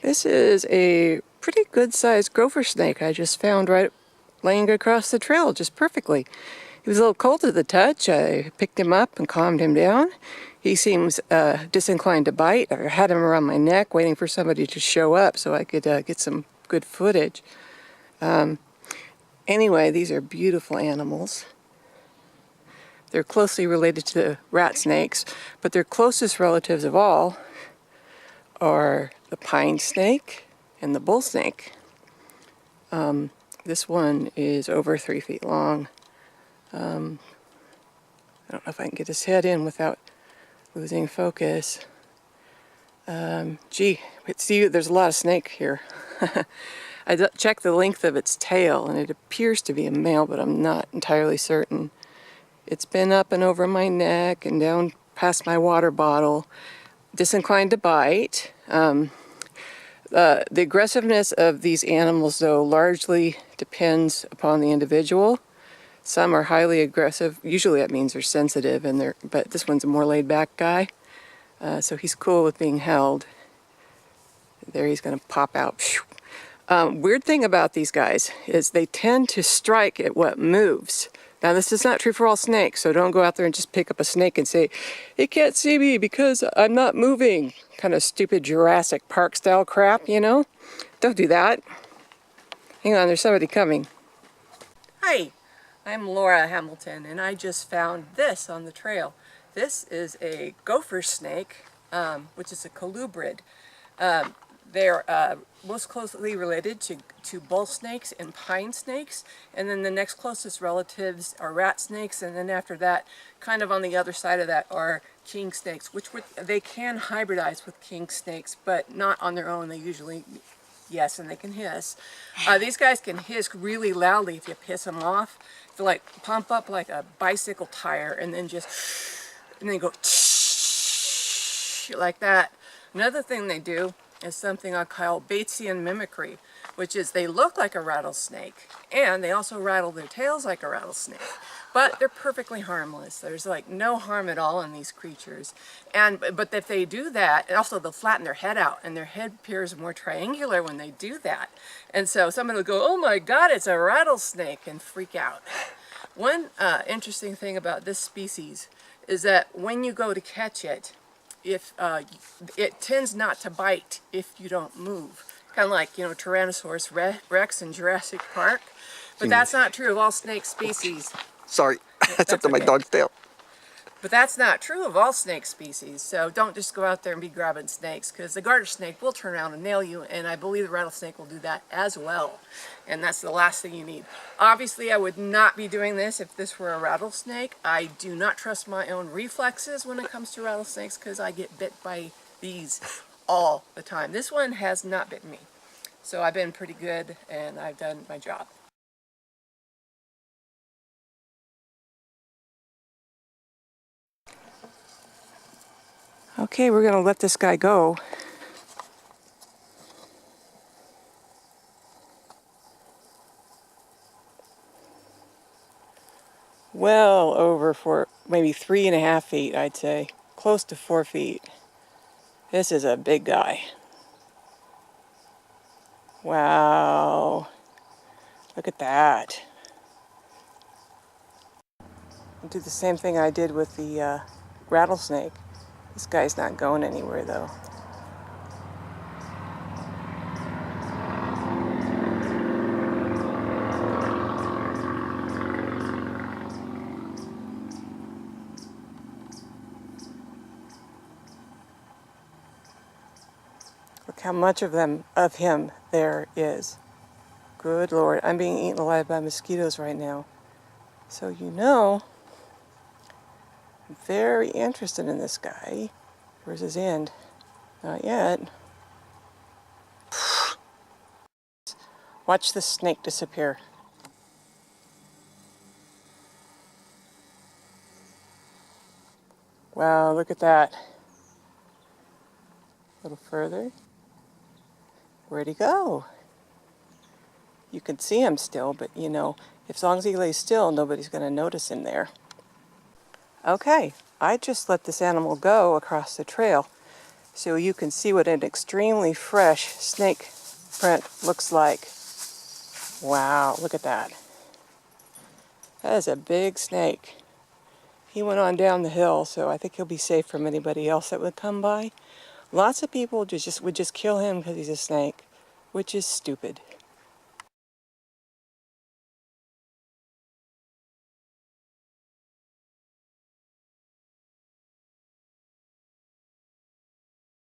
This is a pretty good sized gopher snake I just found right laying across the trail just perfectly. He was a little cold to the touch. I picked him up and calmed him down. He seems disinclined to bite. I had him around my neck waiting for somebody to show up so I could get some good footage. Anyway, these are beautiful animals. They're closely related to rat snakes, but their closest relatives of all are the pine snake and the bull snake. This one is over 3 feet long. I don't know if I can get his head in without losing focus. Gee, see, there's a lot of snake here. I checked the length of its tail, and it appears to be a male, but I'm not entirely certain. It's been up and over my neck and down past my water bottle, disinclined to bite. The aggressiveness of these animals, though, largely depends upon the individual. Some are highly aggressive. Usually that means they're sensitive, but this one's a more laid-back guy. So he's cool with being held. There, he's going to pop out. Weird thing about these guys is they tend to strike at what moves. Now, this is not true for all snakes, so don't go out there and just pick up a snake and say, "It can't see me because I'm not moving." Kind of stupid Jurassic Park style crap, you know? Don't do that. Hang on, there's somebody coming. Hi, I'm Laura Hamilton, and I just found this on the trail. This is a gopher snake, which is a colubrid. They're most closely related to bull snakes and pine snakes, and then the next closest relatives are rat snakes, and then after that, kind of on the other side of that, are king snakes, they can hybridize with king snakes, but not on their own. They usually, yes, and they can hiss. These guys can hiss really loudly if you piss them off. They like pump up like a bicycle tire, and then go like that. Another thing they do is something I call Batesian mimicry, which is they look like a rattlesnake, and they also rattle their tails like a rattlesnake. But they're perfectly harmless. There's like no harm at all in these creatures. But if they do that, and also they'll flatten their head out, and their head appears more triangular when they do that. And so somebody will go, "Oh my God, it's a rattlesnake," and freak out. One interesting thing about this species is that when you go to catch it, it tends not to bite if you don't move. Kind of like, Tyrannosaurus Rex in Jurassic Park. But that's not true of all snake species. Sorry, I stepped on my dog's tail. But that's not true of all snake species. So don't just go out there and be grabbing snakes, because the garter snake will turn around and nail you, and I believe the rattlesnake will do that as well. And that's the last thing you need. Obviously, I would not be doing this if this were a rattlesnake. I do not trust my own reflexes when it comes to rattlesnakes, because I get bit by these all the time. This one has not bitten me. So I've been pretty good, and I've done my job. Okay, we're going to let this guy go. Well over maybe 3.5 feet, I'd say. Close to 4 feet. This is a big guy. Wow. Look at that. I'll do the same thing I did with the rattlesnake. This guy's not going anywhere, though. Look how much of him there is. Good Lord, I'm being eaten alive by mosquitoes right now. So I'm very interested in this guy. Where's his end? Not yet. Watch the snake disappear. Wow, look at that. A little further. Where'd he go? You can see him still, but as long as he lays still, nobody's going to notice him there. Okay, I just let this animal go across the trail. so you can see what an extremely fresh snake print looks like. Wow, look at that. That is a big snake. He went on down the hill, so I think he'll be safe from anybody else that would come by. Lots of people would just kill him because he's a snake, which is stupid.